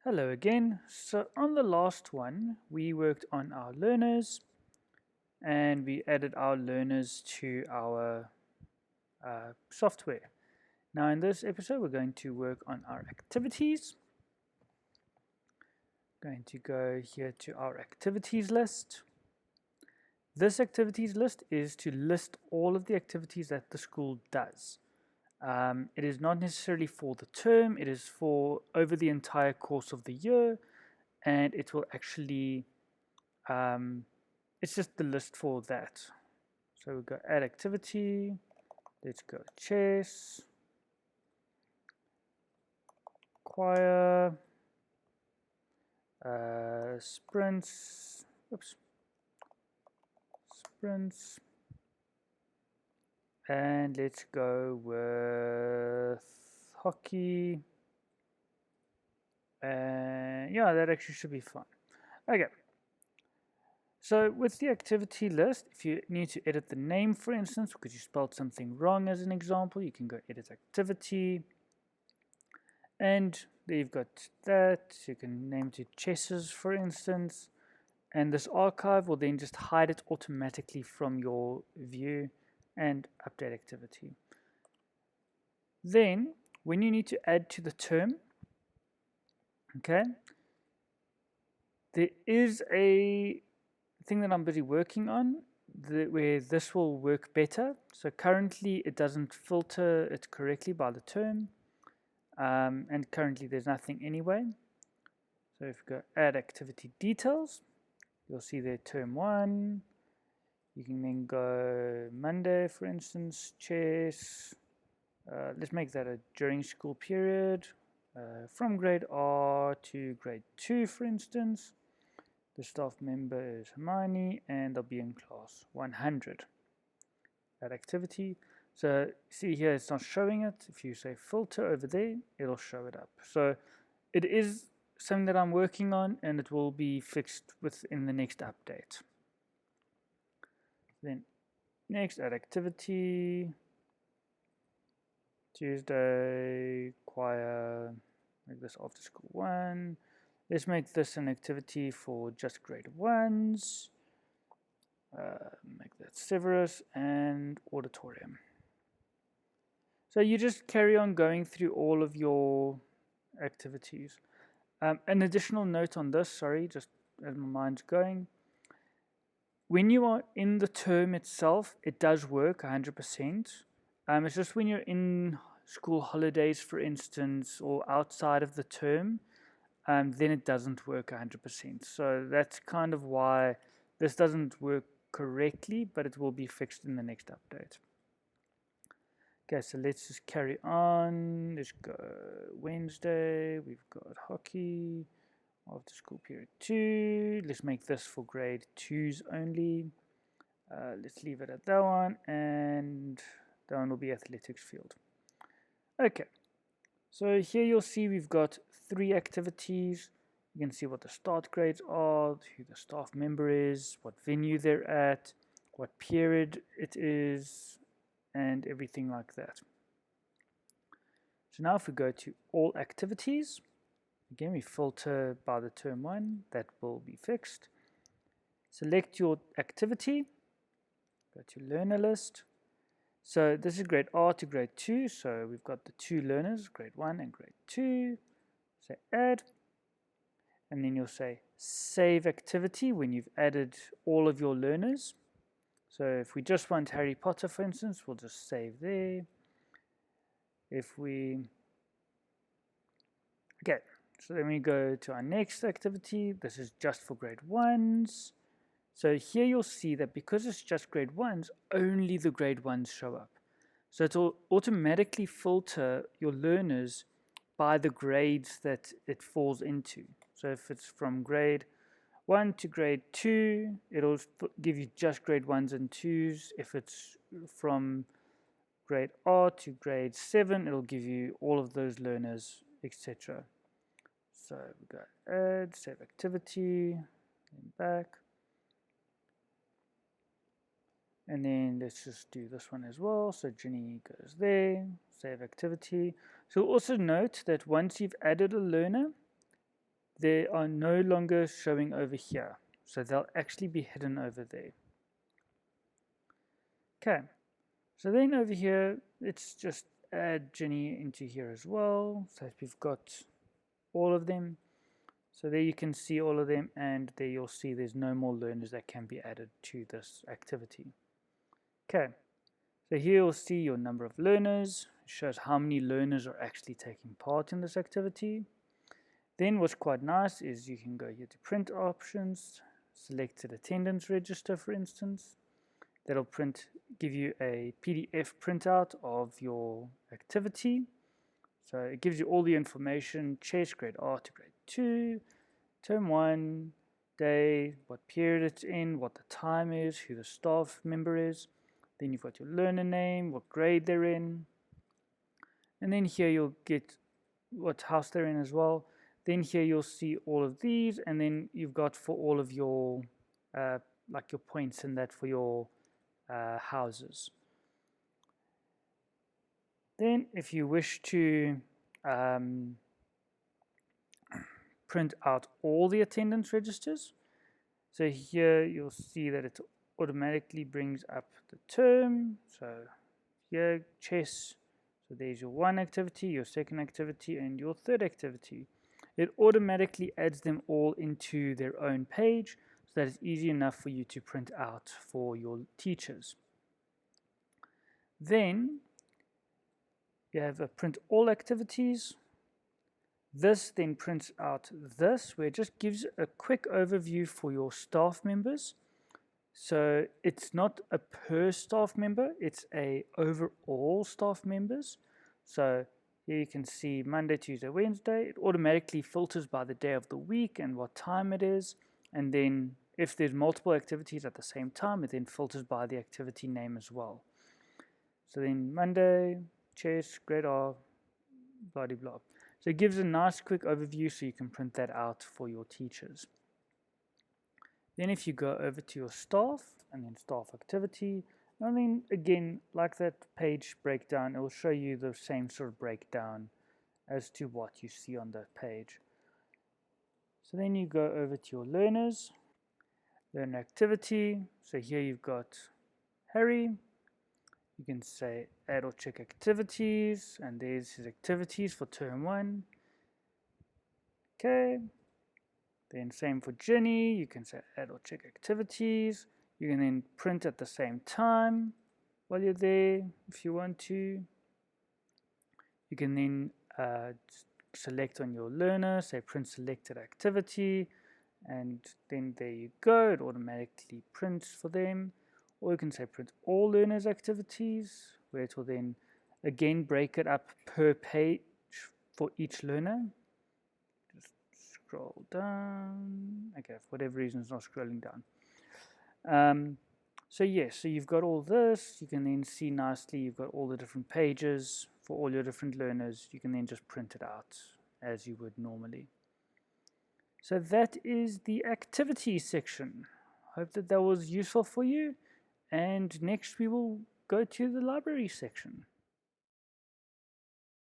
Hello again. So on the last one, we worked on our learners and we added our learners to our software. Now in this episode, we're going to work on our activities. Going to go here to our activities list. This activities list is to list all of the activities that the school does. It is not necessarily for the term, it is for over the entire course of the year, and it will actually it's just the list for that. So we go add activity, let's go chess, choir, sprints, sprints, and let's go with hockey, and yeah, that actually should be fun. Okay. So with the activity list, if you need to edit the name, for instance, because you spelled something wrong as an example, you can go edit activity. And there you've got that. You can name it chesses, for instance. And this archive will then just hide it automatically from your view and update activity. Then, when you need to add to the term, okay, there is a thing that I'm busy working on where this will work better. So currently it doesn't filter it correctly by the term, and currently there's nothing anyway. So if you go add activity details, you'll see there term 1. You can then go Monday, for instance, chess. Let's make that a during school period, from grade R to grade 2, for instance. The staff member is Hermione, and they'll be in class 100. That activity. So see here, it's not showing it. If you say filter over there, it'll show it up. So it is something that I'm working on, and it will be fixed within the next update. Then next, add activity. Tuesday, choir, make this after school 1. Let's make this an activity for just grade 1s. Make that Severus and auditorium. So you just carry on going through all of your activities. An additional note on this, sorry, just as my mind's going. When you are in the term itself, it does work 100%. It's just when you're in school holidays, for instance, or outside of the term, then it doesn't work 100%. So that's kind of why this doesn't work correctly, but it will be fixed in the next update. Okay, so let's just carry on. Let's go Wednesday. We've got hockey after school period 2. Let's make this for grade 2s only. Let's leave it at that one, and that one will be athletics field. Okay, so here you'll see we've got 3 activities. You can see what the start grades are, who the staff member is, what venue they're at, what period it is, and everything like that. So now if we go to all activities, again we filter by the term 1, that will be fixed. Select your activity, go to learner list. So this is grade R to grade 2, so we've got the 2 learners, grade 1 and grade 2. Say add, and then you'll say save activity when you've added all of your learners. So if we just want Harry Potter, for instance, we'll just save there. If we, okay, so then we go to our next activity. This is just for grade 1s. So here you'll see that because it's just grade 1s, only the grade 1s show up. So it'll automatically filter your learners by the grades that it falls into. So if it's from grade 1 to grade 2, it'll give you just grade 1s and 2s. If it's from grade R to grade 7, it'll give you all of those learners, etc. So we go add, save activity, and back. And then let's just do this one as well. So Ginny goes there, save activity. So also note that once you've added a learner, they are no longer showing over here. So they'll actually be hidden over there. Okay, so then over here, let's just add Ginny into here as well. So we've got all of them. So there you can see all of them, and there you'll see there's no more learners that can be added to this activity. Okay, so here you'll see your number of learners. It shows how many learners are actually taking part in this activity. Then what's quite nice is you can go here to print options, selected attendance register for instance. That'll give you a PDF printout of your activity. So it gives you all the information, chess, grade R to grade 2, term 1, day, what period it's in, what the time is, who the staff member is. Then you've got your learner name, what grade they're in. And then here you'll get what house they're in as well. Then here you'll see all of these, and then you've got for all of your, like your points and that for your houses. Then if you wish to print out all the attendance registers, so here you'll see that it automatically brings up the term. So here, chess, so there's your one activity, your second activity, and your third activity. It automatically adds them all into their own page, so that it's easy enough for you to print out for your teachers. Then you have a print all activities. This then prints out this, where it just gives a quick overview for your staff members. So it's not a per staff member, it's a overall staff members. So here you can see Monday, Tuesday, Wednesday. It automatically filters by the day of the week and what time it is. And then if there's multiple activities at the same time, it then filters by the activity name as well. So then Monday, chess, grade R, blah, blah, blah. So it gives a nice quick overview so you can print that out for your teachers. Then if you go over to your staff and then staff activity, and then again, like that page breakdown, it will show you the same sort of breakdown as to what you see on that page. So then you go over to your learners, learner activity. So here you've got Harry. You can say add or check activities, and there's his activities for term 1. Okay. Then same for Ginny, you can say add or check activities. You can then print at the same time while you're there if you want to. You can then select on your learner, say print selected activity, and then there you go, it automatically prints for them. Or you can say print all learners activities, where it will then again break it up per page for each learner. Scroll down. Okay, for whatever reason it's not scrolling down. So yes, so you've got all this. You can then see nicely you've got all the different pages for all your different learners. You can then just print it out as you would normally. So that is the activity section. Hope that was useful for you. And next we will go to the library section.